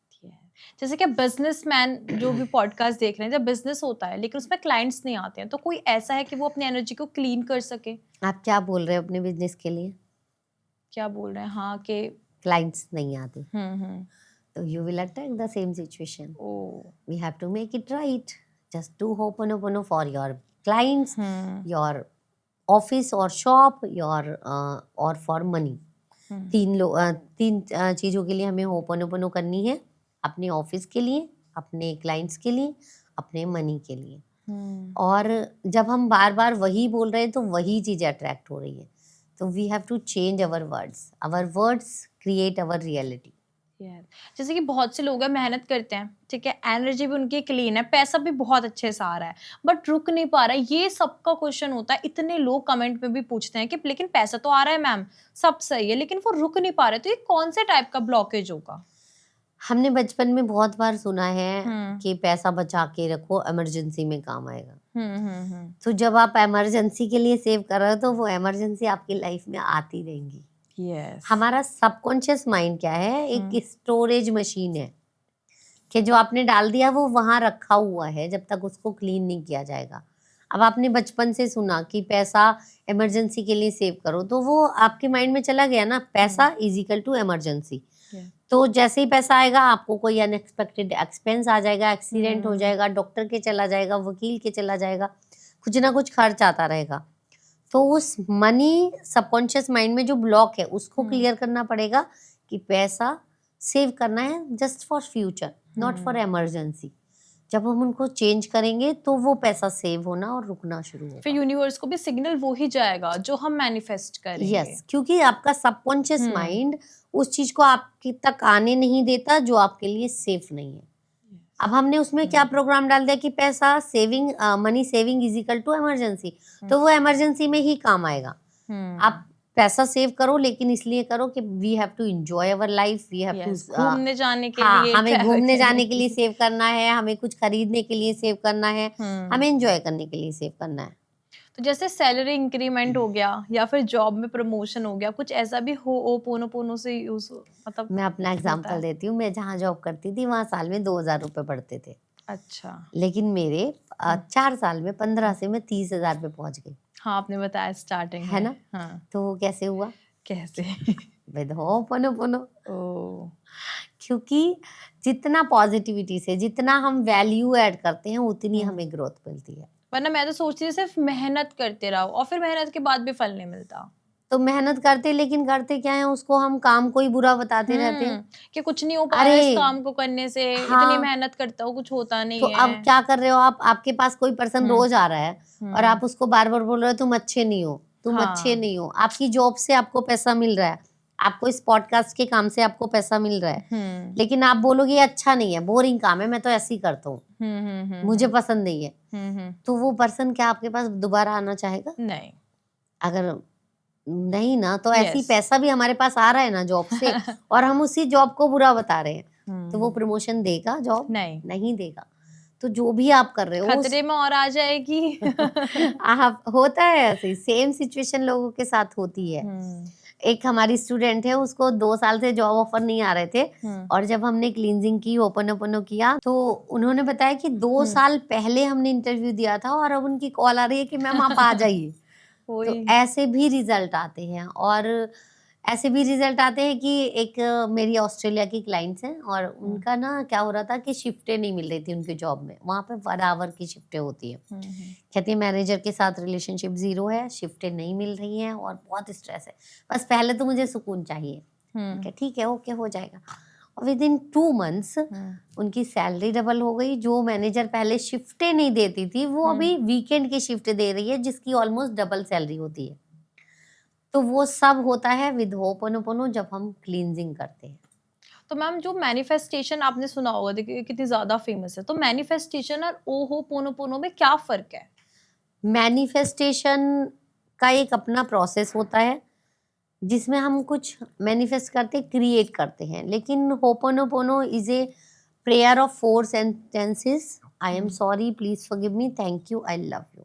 जैसे कि बिजनेसमैन जो भी पॉडकास्ट देख रहे हैं, जब बिजनेस होता है लेकिन उसमें क्लाइंट्स नहीं आते हैं, तो कोई ऐसा है कि वो अपनी एनर्जी को क्लीन कर सके? आप क्या बोल रहे हो अपने बिजनेस के लिए? क्या बोल रहे हैं? हाँ कि क्लाइंट्स नहीं आते, तो you will attack the same situation. We have to make it right. Just do Ho'oponopono for your clients, your office or shop, your or for money. तीन चीज़ों के लिए हमें Ho'oponopono करनी है, अपने ऑफिस के लिए, अपने क्लाइंट्स के लिए, अपने मनी के लिए। और जब हम बार बार वही बोल रहे हैं तो वही चीज़ें अट्रैक्ट हो रही है। तो we have to change our words create our reality. जैसे कि बहुत से लोग हैं मेहनत करते हैं, ठीक है, एनर्जी भी उनकी क्लीन है, पैसा भी बहुत अच्छे से आ रहा है, बट रुक नहीं पा रहा है। ये सबका क्वेश्चन होता है, इतने लोग कमेंट में भी पूछते हैं कि लेकिन पैसा तो आ रहा है मैम, सब सही है, लेकिन वो रुक नहीं पा रहे, तो ये कौन से टाइप का ब्लॉकेज होगा? हमने बचपन में बहुत बार सुना है कि पैसा बचा के रखो, इमरजेंसी में काम आएगा। तो जब आप इमरजेंसी के लिए सेव कर रहे हो तो वो इमरजेंसी आपकी लाइफ में आती रहेंगी। हमारा सबकॉन्शियस माइंड क्या है? एक स्टोरेज मशीन है कि जो आपने डाल दिया वो वहां रखा हुआ है जब तक उसको क्लीन नहीं किया जाएगा। अब आपने बचपन से सुना कि पैसा इमरजेंसी के लिए सेव करो, तो वो आपके माइंड में चला गया ना, पैसा इज इक्वल टू इमरजेंसी। तो जैसे ही पैसा आएगा आपको कोई अनएक्सपेक्टेड एक्सपेंस आ जाएगा, एक्सीडेंट हो जाएगा, डॉक्टर के चला जाएगा, वकील के चला जाएगा, कुछ ना कुछ खर्च आता रहेगा। तो उस मनी सबकॉन्शियस माइंड में जो ब्लॉक है उसको क्लियर करना पड़ेगा कि पैसा सेव करना है just for future, not for emergency. जब हम उनको चेंज करेंगे तो वो पैसा सेव होना और रुकना शुरू होगा। फिर यूनिवर्स को भी सिग्नल वो ही जाएगा जो हम मैनिफेस्ट करेंगे। यस, क्योंकि आपका सबकॉन्शियस माइंड उस चीज को आपके तक आने नहीं देता जो आपके लिए सेफ नहीं है। अब हमने उसमें क्या प्रोग्राम डाल दिया कि पैसा saving, money saving is equal to emergency, तो वो इमरजेंसी में ही काम आएगा। आप पैसा सेव करो लेकिन इसलिए करो कि we have to enjoy our life, we have to घूमने जाने के लिए, हमें घूमने जाने के लिए सेव करना है, हमें कुछ खरीदने के लिए सेव करना है, हमें एंजॉय करने के लिए सेव करना है। तो जैसे सैलरी इंक्रीमेंट हो गया या फिर जॉब में प्रमोशन हो गया, कुछ ऐसा भी हो ओपोनोपोनो से यूज मतलब मैं अपना होता एग्जांपल है? देती हूँ। मैं जहाँ जॉब करती थी वहाँ साल में 2,000 रुपये बढ़ते थे, अच्छा। लेकिन मेरे 4 साल में 15 से मैं 30,000 पे पहुंच गई, हाँ, आपने बताया स्टार्टिंग है में। ना। हाँ, तो वो कैसे हुआ? कैसे? विद होपनोपोनो। ओ। क्योंकि जितना पॉजिटिविटी से जितना हम वैल्यू ऐड करते हैं उतनी हम्म। हमें ग्रोथ मिलती है। वरना मैं तो सोचती थी सिर्फ मेहनत करते रहो और फिर मेहनत के बाद भी फल नहीं मिलता। तो मेहनत करते, लेकिन करते क्या है, उसको हम काम को ही बुरा बताते रहते हैं। कि कुछ नहीं हो पा रहा अरे है इस काम को करने से, इतनी हाँ, मेहनत करता हूँ कुछ होता तो नहीं अब है। क्या कर रहे हो आप? आपके पास कोई पर्सन हम्म। रोज आ रहा है और हम्म। आप उसको बार बार बोल रहे हो तुम अच्छे नहीं हो, तुम अच्छे हाँ। नहीं हो। आपकी जॉब से आपको पैसा मिल रहा है, आपको इस पॉडकास्ट के काम से आपको पैसा मिल रहा है, हम्म। लेकिन आप बोलोगे ये अच्छा नहीं है, बोरिंग काम है, मैं तो ऐसे ही करता हूँ, मुझे पसंद नहीं है। तो वो पर्सन क्या आपके पास दोबारा आना चाहेगा? नहीं। अगर नहीं ना, तो ऐसे ही यस। पैसा भी हमारे पास आ रहा है ना जॉब से, और हम उसी जॉब को बुरा बता रहे हैं, तो वो प्रमोशन देगा जॉब? नहीं। नहीं देगा। तो जो भी आप कर रहे हो खतरे में और आ जाएगी। आप होता है ऐसे, सेम सिचुएशन लोगों के साथ होती है। एक हमारी स्टूडेंट है, उसको 2 साल से जॉब ऑफर नहीं आ रहे थे, और जब हमने क्लींजिंग की, ओपनो किया, तो उन्होंने बताया कि 2 साल पहले हमने इंटरव्यू दिया था और अब उनकी कॉल आ रही है कि मैम आप आ जाइए। तो ऐसे भी रिजल्ट आते हैं, और ऐसे भी रिजल्ट आते हैं कि एक मेरी ऑस्ट्रेलिया की क्लाइंट्स हैं, और उनका ना क्या हो रहा था कि शिफ्टें नहीं मिल रही थी उनके जॉब में। वहाँ पे 1 आवर की शिफ्टें होती है। कहती है मैनेजर के साथ रिलेशनशिप 0 है, शिफ्टें नहीं मिल रही हैं और बहुत स्ट्रेस है, बस पहले तो मुझे सुकून चाहिए। ठीक है, ओके, हो जाएगा। और विद इन 2 मंथ्स उनकी सैलरी डबल हो गई। जो मैनेजर पहले शिफ्टें नहीं देती थी, वो अभी वीकेंड की शिफ्ट दे रही है, जिसकी ऑलमोस्ट डबल सैलरी होती है। तो वो सब होता है विद होपोनोपोनो, जब हम क्लींजिंग करते हैं। तो मैम जो मैनिफेस्टेशन आपने सुना होगा, देखिए कितनी ज्यादा फेमस है, तो मैनिफेस्टेशन और ओहोपोनोपोनो में क्या फर्क है? मैनिफेस्टेशन का एक अपना प्रोसेस होता है जिसमें हम कुछ मैनिफेस्ट करते, क्रिएट करते हैं, लेकिन ho'oponopono is a prayer of 4 sentences. I am sorry, please forgive me, thank you, I love you.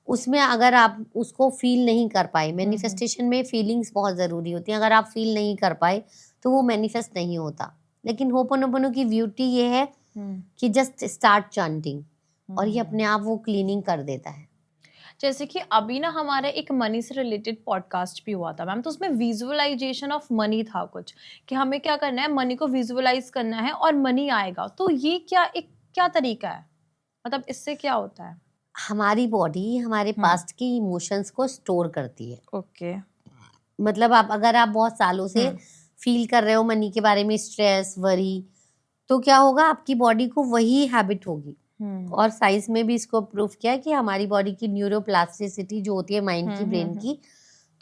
उसमें अगर आप उसको फील नहीं कर पाए, मैनिफेस्टेशन में फीलिंग्स बहुत ज़रूरी होती हैं, अगर आप फील नहीं कर पाए तो वो मैनिफेस्ट नहीं होता। लेकिन होपोनोपोनो की ब्यूटी ये है कि जस्ट स्टार्ट चैंटिंग, और ये अपने आप वो क्लीनिंग कर देता है। जैसे कि अभी ना हमारा एक मनी से रिलेटेड पॉडकास्ट भी हुआ था मैम, तो उसमें विजुअलाइजेशन ऑफ मनी था कुछ, कि हमें क्या करना है, मनी को विजुअलाइज करना है और मनी आएगा। तो ये क्या तरीका है, मतलब इससे क्या होता है? हमारी बॉडी हमारे पास्ट के इमोशंस को स्टोर करती है। ओके। मतलब अगर आप बहुत सालों से फील कर रहे हो मनी के बारे में, स्ट्रेस, वरी, तो क्या होगा, आपकी बॉडी को वही हैबिट होगी। और साइंस में भी इसको प्रूफ किया है कि हमारी बॉडी की न्यूरोप्लास्टिसिटी जो होती है माइंड की, ब्रेन की,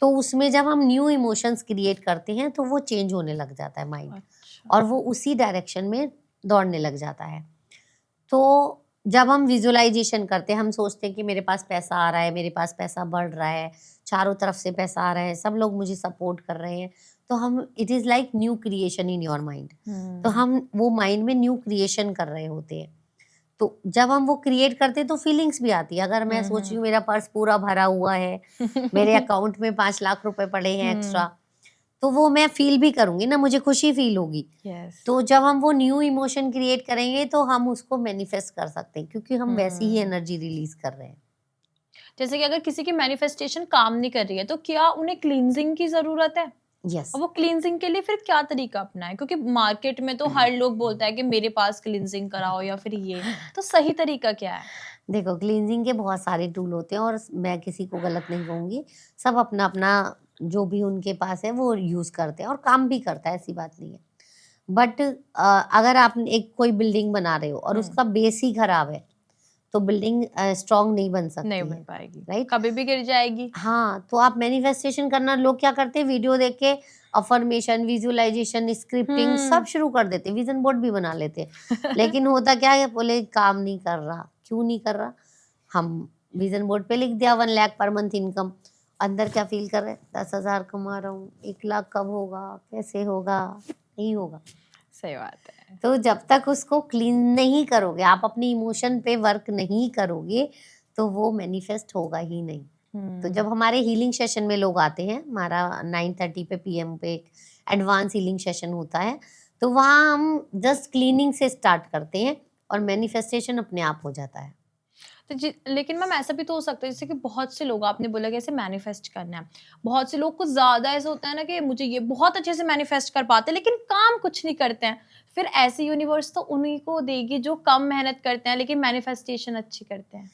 तो उसमें जब हम न्यू इमोशंस क्रिएट करते हैं तो वो चेंज होने लग जाता है माइंड। अच्छा। और वो उसी डायरेक्शन में दौड़ने लग जाता है। तो जब हम विजुअलाइजेशन करते हैं, हम सोचते हैं कि मेरे पास पैसा आ रहा है, मेरे पास पैसा बढ़ रहा है, चारों तरफ से पैसा आ रहा है, सब लोग मुझे सपोर्ट कर रहे हैं, तो हम, it is like new creation in your mind. तो हम वो माइंड में न्यू क्रिएशन कर रहे होते हैं। तो जब हम वो क्रिएट करते हैं तो फीलिंग्स भी आती है। अगर मैं सोच रही हूँ मेरा पर्स पूरा भरा हुआ है, मेरे अकाउंट में 5 लाख रुपए पड़े हैं एक्स्ट्रा, तो वो मैं फील भी करूंगी ना, मुझे खुशी फील होगी। तो जब हम वो न्यू इमोशन क्रिएट करेंगे तो हम उसको मैनिफेस्ट कर सकते हैं, क्योंकि हम वैसी ही एनर्जी रिलीज कर रहे हैं। जैसे कि अगर किसी की मैनिफेस्टेशन काम नहीं कर रही है तो क्या उन्हें क्लींजिंग की जरूरत है? यस। और वो क्लींजिंग के लिए फिर क्या तरीका अपनाएं? क्योंकि मार्केट में तो हर लोग बोलता है कि मेरे पास क्लींजिंग कराओ या फिर ये, तो सही तरीका क्या है? देखो, क्लींजिंग के बहुत सारे टूल होते हैं, और मैं किसी को गलत नहीं कहूँगी। सब अपना अपना जो भी उनके पास है वो यूज़ करते हैं, और काम भी करता है, ऐसी बात नहीं है। बट अगर आप एक कोई बिल्डिंग बना रहे हो और उसका बेस ही खराब है, तो बिल्डिंग स्ट्रांग नहीं बन सकती, नहीं बन पाएगी, राइट? कभी भी गिर जाएगी। हाँ, तो आप मैनिफेस्टेशन करना, लोग क्या करते हैं, वीडियो देख के अफर्मेशन, विजुअलाइजेशन, स्क्रिप्टिंग सब शुरू कर देते, विजन बोर्ड भी बना लेते। लेकिन होता क्या है, बोले काम नहीं कर रहा। क्यों नहीं कर रहा? हम विजन बोर्ड पे लिख दिया 1 लाख पर मंथ इनकम, अंदर क्या फील कर रहे हैं, 10,000 कमा रहा हूँ, 1 लाख कब होगा, कैसे होगा? नहीं होगा। सही बात है। तो जब तक उसको क्लीन नहीं करोगे, आप अपनी इमोशन पे वर्क नहीं करोगे, तो वो मैनिफेस्ट होगा ही नहीं। तो जब हमारे हीलिंग सेशन में लोग आते हैं, हमारा 9:30 पे PM पे एक एडवांस हीलिंग सेशन होता है, तो वहाँ हम जस्ट क्लीनिंग से स्टार्ट करते हैं और मैनिफेस्टेशन अपने आप हो जाता है। तो लेकिन मैम ऐसा भी तो हो सकता है जैसे कि बहुत से लोग, आपने बोला कि ऐसे मैनिफेस्ट करना है, बहुत से लोग को ज्यादा ऐसा होता है ना कि मुझे ये बहुत अच्छे से मैनिफेस्ट कर पाते हैं लेकिन काम कुछ नहीं करते हैं, फिर ऐसे यूनिवर्स तो उन्हीं को देगी जो कम मेहनत करते हैं लेकिन मैनिफेस्टेशन अच्छी करते हैं।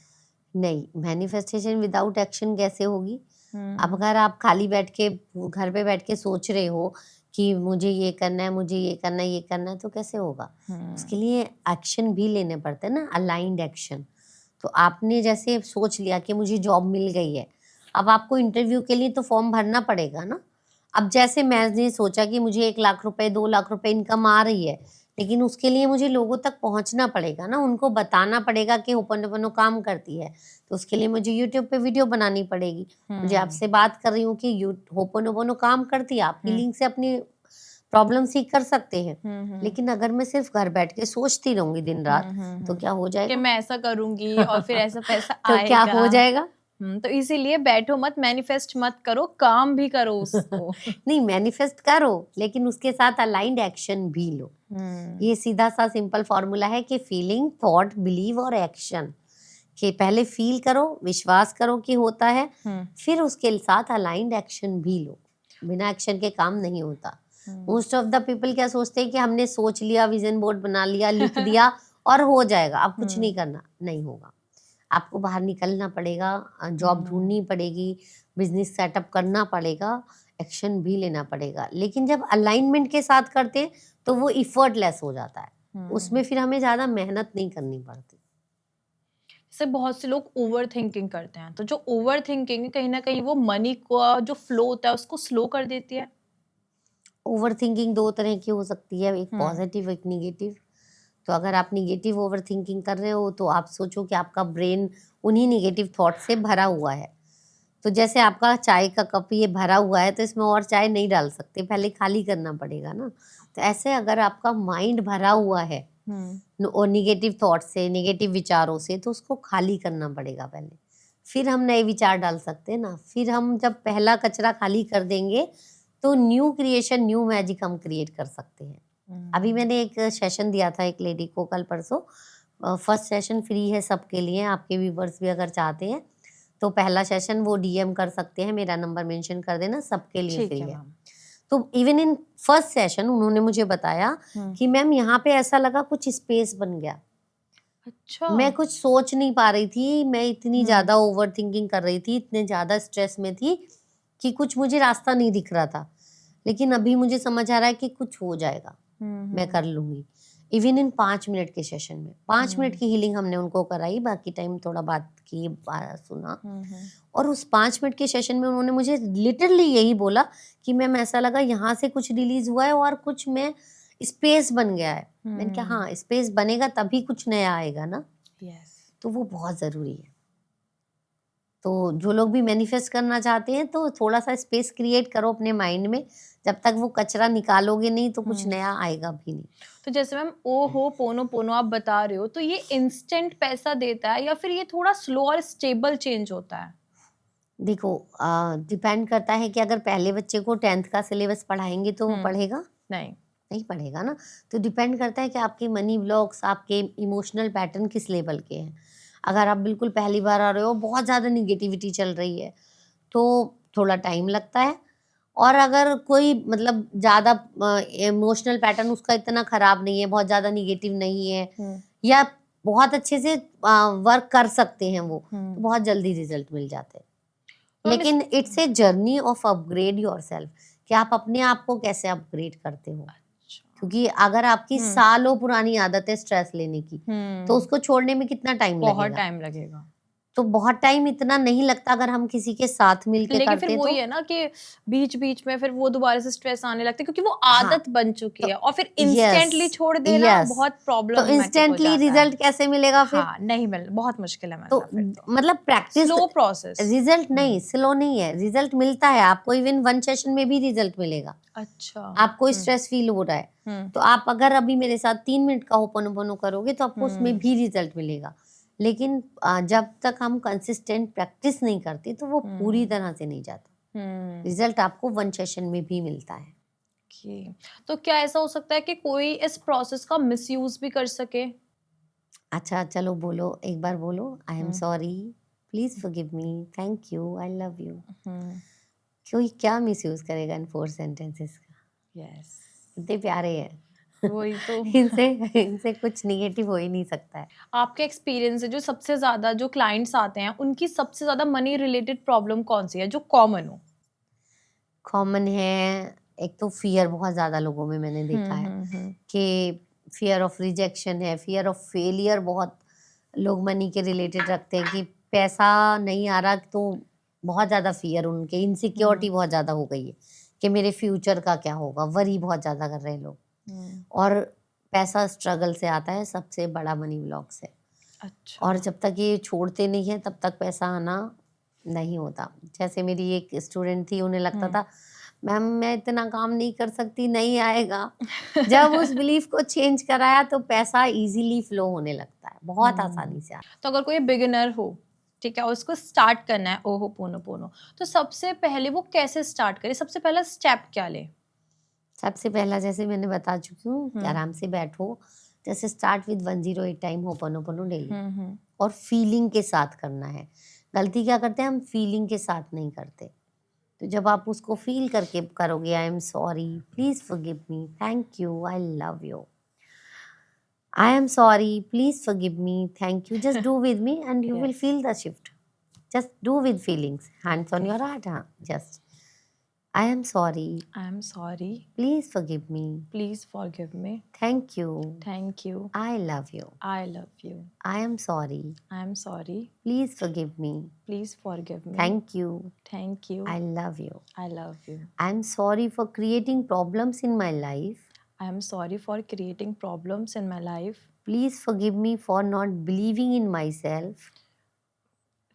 नहीं, मैनिफेस्टेशन विदाउट एक्शन कैसे होगी? अब अगर आप खाली बैठ के घर पे बैठ के सोच रहे हो कि मुझे ये करना है, मुझे ये करना है, ये करना है, तो कैसे होगा? उसके लिए एक्शन भी लेने पड़ते हैं ना, अलाइंड एक्शन। तो आपने जैसे सोच लिया कि मुझे जॉब मिल गई है, अब आपको इंटरव्यू के लिए तो फॉर्म भरना पड़ेगा ना। अब जैसे मैंने सोचा कि मुझे 1 लाख रुपए 2 लाख रुपए इनकम आ रही है, लेकिन उसके लिए मुझे लोगों तक पहुंचना पड़ेगा ना, उनको बताना पड़ेगा कि होपनोपोनो काम करती है। तो उसके लिए मुझे यूट्यूब पे वीडियो बनानी पड़ेगी। मुझे आपसे बात कर रही हूँ कि होपनोपोनो काम करती है, आप हीलिंग से अपनी प्रॉब्लम ठीक कर सकते हैं। लेकिन अगर मैं सिर्फ घर बैठ के सोचती रहूंगी दिन रात, तो क्या हो कि जाएगा? मैं ऐसा करूंगी और फिर ऐसा पैसा तो क्या हो आएगा। जाएगा? तो इसीलिए बैठो मत, मैनिफेस्ट मत करो, काम भी करो उसको। नहीं, मैनिफेस्ट करो लेकिन उसके साथ अलाइंड एक्शन भी लो। ये सीधा सा सिंपल फॉर्मूला है कि फीलिंग, थॉट, बिलीव और एक्शन। कि पहले फील करो, विश्वास करो कि होता है, फिर उसके साथ अलाइंड एक्शन भी लो। बिना एक्शन के काम नहीं होता। मोस्ट ऑफ द पीपल क्या सोचते हैं कि हमने सोच लिया, विजन बोर्ड बना लिया, लिख दिया और हो जाएगा, अब कुछ नहीं करना। नहीं होगा, आपको बाहर निकलना पड़ेगा, जॉब ढूंढनी पड़ेगी, बिजनेस सेटअप करना पड़ेगा, एक्शन भी लेना पड़ेगा। लेकिन जब अलाइनमेंट के साथ करते हैं तो वो इफर्टलेस हो जाता है, उसमें फिर हमें ज़्यादा मेहनत नहीं करनी पड़ती। जैसे बहुत से लोग ओवर थिंकिंग करते हैं, तो जो ओवर थिंकिंग है कहीं ना कहीं वो मनी का जो फ्लो होता है उसको स्लो कर देती है। ओवर थिंकिंग 2 तरह की हो सकती है, एक पॉजिटिव एक निगेटिव। तो अगर आप निगेटिव ओवर थिंकिंग कर रहे हो तो आप सोचो कि आपका ब्रेन उन्हीं निगेटिव थॉट से भरा हुआ है। तो जैसे आपका चाय का कप ये भरा हुआ है तो इसमें और चाय नहीं डाल सकते, पहले खाली करना पड़ेगा ना। तो ऐसे अगर आपका माइंड भरा हुआ है और निगेटिव थॉट से, निगेटिव विचारों से, तो उसको खाली करना पड़ेगा पहले, फिर हम नए विचार डाल सकते हैं ना। फिर हम जब पहला कचरा खाली कर देंगे तो न्यू क्रिएशन, न्यू मैजिक हम क्रिएट कर सकते हैं। अभी मैंने एक सेशन दिया था एक लेडी को कल परसों। फर्स्ट सेशन फ्री है सबके लिए, आपके व्यूवर्स भी अगर चाहते हैं तो पहला सेशन वो DM कर सकते हैं, मेरा नंबर मेंशन कर देना, सबके लिए फ्री है। तो इवन इन फर्स्ट सेशन उन्होंने मुझे बताया कि मैम यहाँ पे ऐसा लगा कुछ स्पेस बन गया। अच्छा। मैं कुछ सोच नहीं पा रही थी, मैं इतनी ज्यादा ओवर थिंकिंग कर रही थी, इतने ज्यादा स्ट्रेस में थी कि कुछ मुझे रास्ता नहीं दिख रहा था। लेकिन अभी मुझे समझ आ रहा है कि कुछ हो जाएगा, मैं कर लूंगी। इवन इन 5 मिनट के सेशन में 5 मिनट की हीलिंग हमने उनको कराई, बाकी टाइम थोड़ा बात की, सुना। और उस 5 मिनट के सेशन में उन्होंने मुझे लिटरली यही बोला कि मैम ऐसा लगा यहाँ से कुछ रिलीज हुआ है और कुछ में स्पेस बन गया है। मैंने कहा हाँ, स्पेस बनेगा तभी कुछ नया आएगा ना। तो वो बहुत ज़रूरी है। तो जो लोग भी मैनिफेस्ट करना चाहते हैं तो थोड़ा सा स्पेस क्रिएट करो अपने माइंड में, जब तक वो कचरा निकालोगे नहीं तो कुछ नया आएगा भी नहीं। तो जैसे मैम ओ हो पोनो पोनो आप बता रहे हो, तो ये इंस्टेंट पैसा देता है या फिर ये थोड़ा स्लो और स्टेबल चेंज होता है? देखो, डिपेंड करता है कि अगर पहले बच्चे को 10th का सिलेबस पढ़ाएंगे तो वो पढ़ेगा नहीं पढ़ेगा ना। तो डिपेंड करता है कि आपके मनी ब्लॉक्स, आपके इमोशनल पैटर्न किस लेवल के हैं। अगर आप बिल्कुल पहली बार आ रहे हो, बहुत ज़्यादा निगेटिविटी चल रही है, तो थोड़ा टाइम लगता है। और अगर कोई मतलब ज़्यादा इमोशनल पैटर्न उसका इतना ख़राब नहीं है, बहुत ज़्यादा निगेटिव नहीं है, या बहुत अच्छे से वर्क कर सकते हैं वो, तो बहुत जल्दी रिजल्ट मिल जाते हैं। लेकिन it's a journey of upgrade yourself, कि आप अपने आप को कैसे अपग्रेड करते हो। क्योंकि अगर आपकी सालों पुरानी आदत है स्ट्रेस लेने की, तो उसको छोड़ने में कितना टाइम लगेगा? बहुत टाइम लगेगा। तो बहुत टाइम इतना नहीं लगता अगर हम किसी के साथ मिलके लेकिन करते फिर वही है ना कि बीच बीच में फिर वो दोबारा से स्ट्रेस आने लगता है क्योंकि वो आदत बन चुकी है, और फिर इंस्टेंटली छोड़ देना बहुत प्रॉब्लम। तो इंस्टेंटली रिजल्ट कैसे मिलेगा फिर? हाँ, नहीं मिल, बहुत मुश्किल है। तो मतलब प्रैक्टिस, स्लो प्रोसेस, रिजल्ट नहीं, स्लो नहीं है, रिजल्ट मिलता है आपको। इवन 1 सेशन में भी रिजल्ट मिलेगा। अच्छा, आपको स्ट्रेस फील हो रहा है तो आप अगर अभी मेरे साथ 3 मिनट का होपोनोपोनो करोगे तो आपको उसमें भी रिजल्ट मिलेगा। लेकिन जब तक हम कंसिस्टेंट प्रैक्टिस नहीं करते तो वो पूरी हम्म तरह से नहीं जाता। हम्म रिजल्ट आपको 1 सेशन में भी मिलता है। ओके। तो क्या ऐसा हो सकता है कि कोई इस प्रोसेस का मिसयूज भी कर सके? अच्छा चलो बोलो, एक बार बोलो, I am hmm sorry, please forgive me, thank you, I love you. Hmm कोई क्या मिसयूज करेगा इन 4 सेंटेंसेस का? यस, इतने प्यारे हैं। वही तो। इनसे इनसे कुछ निगेटिव हो ही नहीं सकता है। आपके एक्सपीरियंस से जो सबसे ज्यादा जो क्लाइंट्स आते हैं उनकी सबसे ज्यादा मनी रिलेटेड प्रॉब्लम कौन सी है जो कॉमन हो? कॉमन है, एक तो फियर बहुत ज़्यादा लोगों में मैंने देखा है हम्म। कि फियर ऑफ रिजेक्शन है, फियर ऑफ फेलियर बहुत लोग मनी के रिलेटेड रखते हैं कि पैसा नहीं आ रहा तो बहुत ज़्यादा फियर, उनके इनसिक्योरिटी बहुत ज़्यादा हो गई है कि मेरे फ्यूचर का क्या होगा, वरी बहुत ज़्यादा कर रहे हैं लोग। हम्म, और पैसा स्ट्रगल से आता है, सबसे बड़ा मनी ब्लॉक से। अच्छा। और जब तक ये छोड़ते नहीं है तब तक पैसा आना नहीं होता। जैसे मेरी एक स्टूडेंट थी, उन्हें लगता था मैम मैं इतना काम नहीं कर सकती, नहीं आएगा। जब उस बिलीफ को चेंज कराया तो पैसा इजीली फ्लो होने लगता है, बहुत आसानी से आता तो अगर कोई बिगिनर हो, ठीक है, और उसको स्टार्ट करना है ओहो पोनो पोनो, तो सबसे पहले वो कैसे स्टार्ट करे? सबसे पहला स्टेप क्या ले? है। सबसे पहला जैसे मैंने बता चुकी हूँ कि आराम से बैठो, जैसे स्टार्ट विद 108 टाइम होपनोपोनो डेली, और फीलिंग के साथ करना है। गलती क्या करते हैं हम, फीलिंग के साथ नहीं करते। तो जब आप उसको फील करके करोगे, I am sorry, please forgive me, thank you, I love you, I am sorry, please forgive me, thank you, just do with me and you will Yes. Feel the shift. Just do with feelings, hands on Okay. Your heart. हाँ, just I am sorry, I am sorry. Please forgive me, Please forgive me. Thank you, Thank you. I love you, I love you. I am sorry, I am sorry. Please forgive me, Please forgive me. Thank you, Thank you. I love you, I love you. I am sorry for creating problems in my life, I am sorry for creating problems in my life. please forgive me for not believing in myself,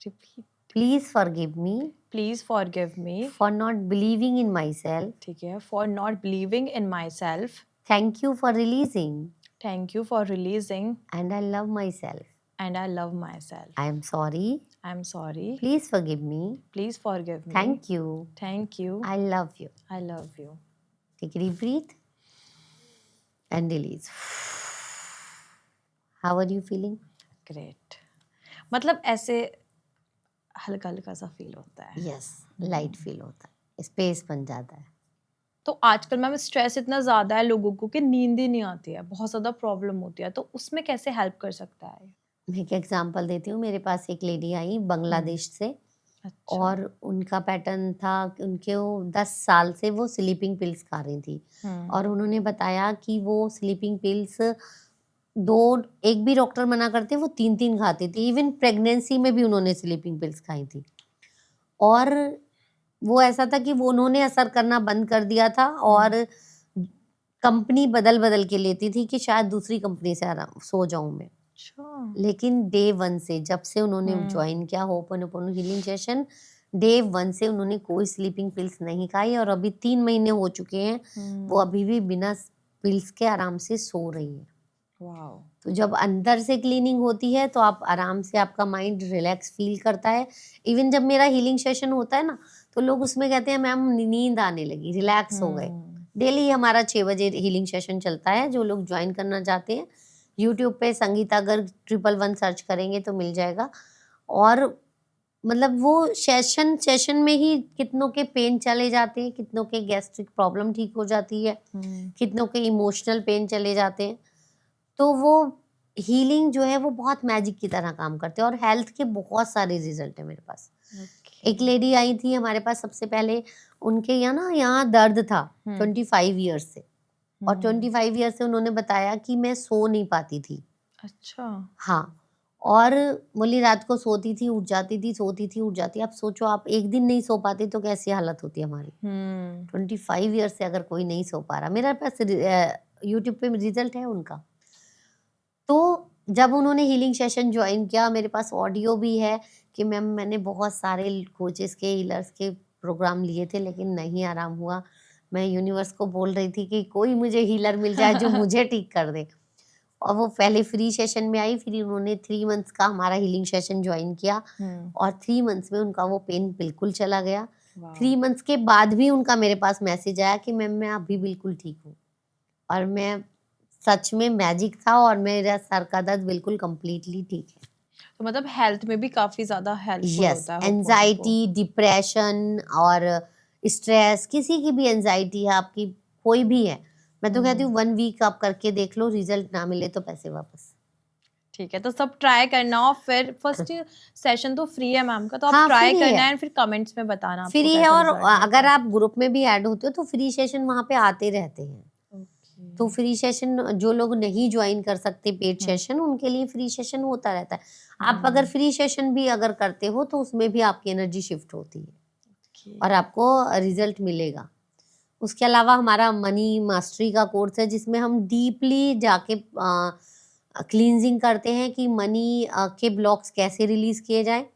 Repeat. please forgive me Please forgive me. for not believing in myself, ठीक है, for not believing in myself. thank you for releasing, Thank you for releasing. and I love myself, And I love myself. I am sorry, I am sorry. please forgive me, Please forgive me. thank you, Thank you. I love you. I love you. Take a deep breath and release. How are you feeling? Great. मतलब ऐसे हल्का हल्का सा feel होता है। Yes, light feel होता है, space बन जाता है। तो आजकल मैम स्ट्रेस इतना ज्यादा है लोगों को कि नींद ही नहीं आती है, बहुत ज्यादा प्रॉब्लम होती है, तो उसमें कैसे हेल्प कर सकता है? मैं एक एग्जांपल देती हूँ। मेरे पास एक लेडी आई बांग्लादेश से, अच्छा। और उनका पैटर्न था कि उनके वो 10 साल से वो स्लीपिंग पिल्स खा रही थी, और उन्होंने बताया कि वो स्लीपिंग पिल्स दो, एक भी डॉक्टर मना करते वो 3-3 खाती थी। इवन प्रेगनेंसी में भी उन्होंने स्लीपिंग पिल्स खाई थी, और वो ऐसा था कि वो उन्होंने असर करना बंद कर दिया था, और कंपनी बदल बदल के लेती थी कि शायद दूसरी कंपनी से आराम सो जाऊं मैं। अच्छा। लेकिन डे 1 से, जब से उन्होंने ज्वाइन किया होपनोपोनो हीलिंग सेशन, डे 1 से उन्होंने कोई स्लीपिंग पिल्स नहीं खाई, और अभी 3 महीने हो चुके हैं, वो अभी भी बिना पिल्स के आराम से सो रही है। वाओ। तो जब अंदर से क्लीनिंग होती है तो आप आराम से, आपका माइंड रिलैक्स फील करता है। इवन जब मेरा हीलिंग सेशन होता है ना, तो लोग उसमें कहते हैं मैम नींद आने लगी, रिलैक्स हो गए। डेली हमारा 6 बजे हीलिंग सेशन चलता है। जो लोग ज्वाइन करना चाहते हैं, यूट्यूब पे संगीता गर्ग 111 सर्च करेंगे तो मिल जाएगा। और मतलब वो सेशन में ही कितनों के पेन चले जाते हैं, कितनों के गैस्ट्रिक प्रॉब्लम ठीक हो जाती है, कितनों के इमोशनल पेन चले जाते हैं। तो वो हीलिंग जो है वो बहुत मैजिक की तरह काम करते हैं, और हेल्थ के बहुत सारे रिजल्ट है मेरे पास। एक लेडी आई थी हमारे पास सबसे पहले, उनके यहाँ दर्द था 25 ईयर्स से, और 25 ईयर्स से उन्होंने बताया कि मैं सो नहीं पाती थी। अच्छा। हाँ, और बोली रात को सोती थी उठ जाती थी, सोती थी उठ जाती। आप सोचो, आप एक दिन नहीं सो पाते तो कैसी हालत होती है हमारी। 25 ईयर्स से अगर कोई नहीं सो पा रहा, मेरे पास यूट्यूब पे रिजल्ट है उनका। तो जब उन्होंने हीलिंग सेशन ज्वाइन किया, मेरे पास ऑडियो भी है कि मैम मैंने बहुत सारे कोचेस के, हीलर्स के प्रोग्राम लिए थे लेकिन नहीं आराम हुआ। मैं यूनिवर्स को बोल रही थी कि कोई मुझे हीलर मिल जाए जो मुझे ठीक कर दे। और वो पहले फ्री सेशन में आई, फिर उन्होंने 3 मंथ्स का हमारा हीलिंग सेशन ज्वाइन किया और 3 मंथ्स में उनका वो पेन बिल्कुल चला गया। 3 मंथ्स के बाद भी उनका मेरे पास मैसेज आया कि मैम मैं अभी बिल्कुल ठीक हूँ, और मैं सच में मैजिक था और मेरा सर का दर्द बिल्कुल कंप्लीटली ठीक है। तो मतलब हेल्थ में भी काफी ज्यादा हेल्पफुल यस, होता है एंजाइटी, डिप्रेशन और स्ट्रेस, किसी की भी एंजाइटी है आपकी, कोई भी है, मैं तो कहती हूँ 1 वीक आप करके देख लो, रिजल्ट ना मिले तो पैसे वापस। ठीक है, तो सब ट्राई करना और फिर फर्स्ट सेशन तो फ्री है मैम का, तो आप हाँ, ट्राई free करना है। है फिर कमेंट्स में बताना आपको फ्री है, कैसा और result रहता अगर है। आप ग्रुप में भी ऐड होते हो तो फ्री सेशन वहाँ पे आते रहते हैं। तो फ्री सेशन जो लोग नहीं ज्वाइन कर सकते पेड सेशन, उनके लिए फ्री सेशन होता रहता है। आप अगर फ्री सेशन भी अगर करते हो तो उसमें भी आपकी एनर्जी शिफ्ट होती है और आपको रिजल्ट मिलेगा। उसके अलावा हमारा मनी मास्टरी का कोर्स है जिसमें हम डीपली जाके क्लींजिंग करते हैं कि मनी के ब्लॉक्स कैसे रिलीज किए जाए।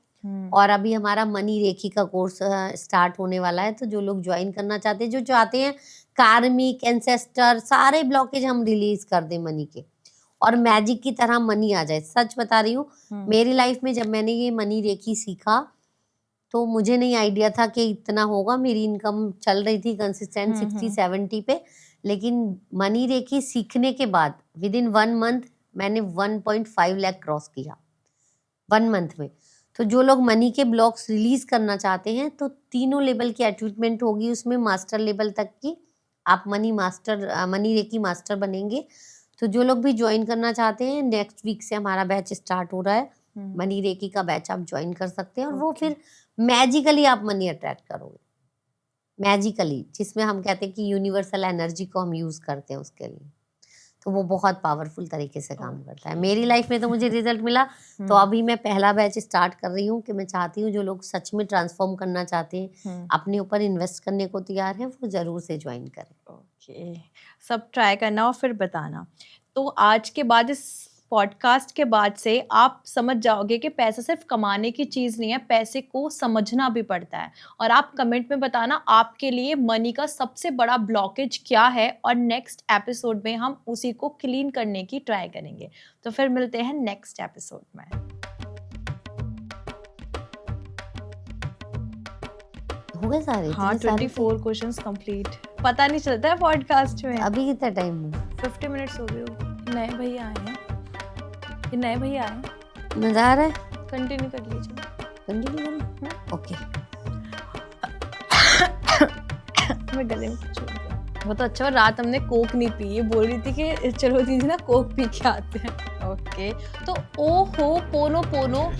और अभी हमारा मनी रेखी का कोर्स स्टार्ट होने वाला है, तो जो लोग ज्वाइन करना चाहते हैं, जो चाहते हैं कार्मिक एंसेस्टर सारे ब्लॉकेज हम रिलीज कर दें मनी के और मैजिक की तरह मनी आ जाए। सच बता रही हूँ, मेरी लाइफ में जब मैंने ये मनी रेखी सीखा तो मुझे नहीं आइडिया था कि इतना होगा। मेरी इनकम चल रही थी कंसिस्टेंट 60-70 पे, लेकिन मनी रेखी सीखने के बाद विद इन 1 मंथ मैंने 1.5 लाख क्रॉस किया 1 मंथ में। तो जो लोग मनी के ब्लॉक्स रिलीज करना चाहते हैं तो तीनों लेवल की अचीवमेंट होगी उसमें, मास्टर लेवल तक की। आप मनी रेखी मास्टर बनेंगे। तो जो लोग भी ज्वाइन करना चाहते हैं, नेक्स्ट वीक से हमारा बैच स्टार्ट हो रहा है, मनी रेखी का बैच आप ज्वाइन कर सकते हैं और वो फिर मैजिकली आप मनी अट्रैक्ट करोगे, मैजिकली, जिसमें हम कहते हैं कि यूनिवर्सल एनर्जी को हम यूज करते हैं उसके लिए। तो वो बहुत पावरफुल तरीके से काम करता है। मेरी लाइफ में तो मुझे रिजल्ट मिला, तो अभी मैं पहला बैच स्टार्ट कर रही हूँ कि मैं चाहती हूँ जो लोग सच में ट्रांसफॉर्म करना चाहते हैं, अपने ऊपर इन्वेस्ट करने को तैयार हैं, वो जरूर से ज्वाइन करें। ओके, सब ट्राई करना और फिर बताना। तो आज के बाद, इस पॉडकास्ट के बाद से आप समझ जाओगे कि पैसा सिर्फ कमाने की चीज़ नहीं है, पैसे को समझना भी पड़ता है। और आप कमेंट में बताना आपके लिए मनी का सबसे बड़ा ब्लॉकेज क्या है, और नेक्स्ट एपिसोड में हम उसी को क्लीन करने की ट्राई करेंगे। तो फिर मिलते हैं नेक्स्ट एपिसोड में। हो गए सारे? हाँ, 24 क्वेश्चंस कंप्लीट। पता नहीं चलता है पॉडकास्ट में। अभी कितना टाइम हुआ? 50 मिनट्स हो गए। नए भैया आए हैं, ये नए भैया आए, मजा आ रहा है? कंटिन्यू कर लीजिए। कंटिन्यू करें? ओके। मैं गले में कुछ हो गया। वो तो अच्छा, रात हमने कोक नहीं पी, ये बोल रही थी कि चलो दीदी ना कोक पी के आते हैं। ओके, तो ओ हो पोनो पोनो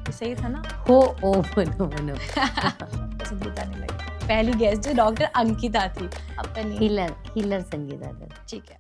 सही था ना? हो ओ पोनो पोनो। संगीता नहीं लगी। पहली गेस्ट जो डॉक्टर अंकिता थी, अब हीलर संगीता। ठीक है।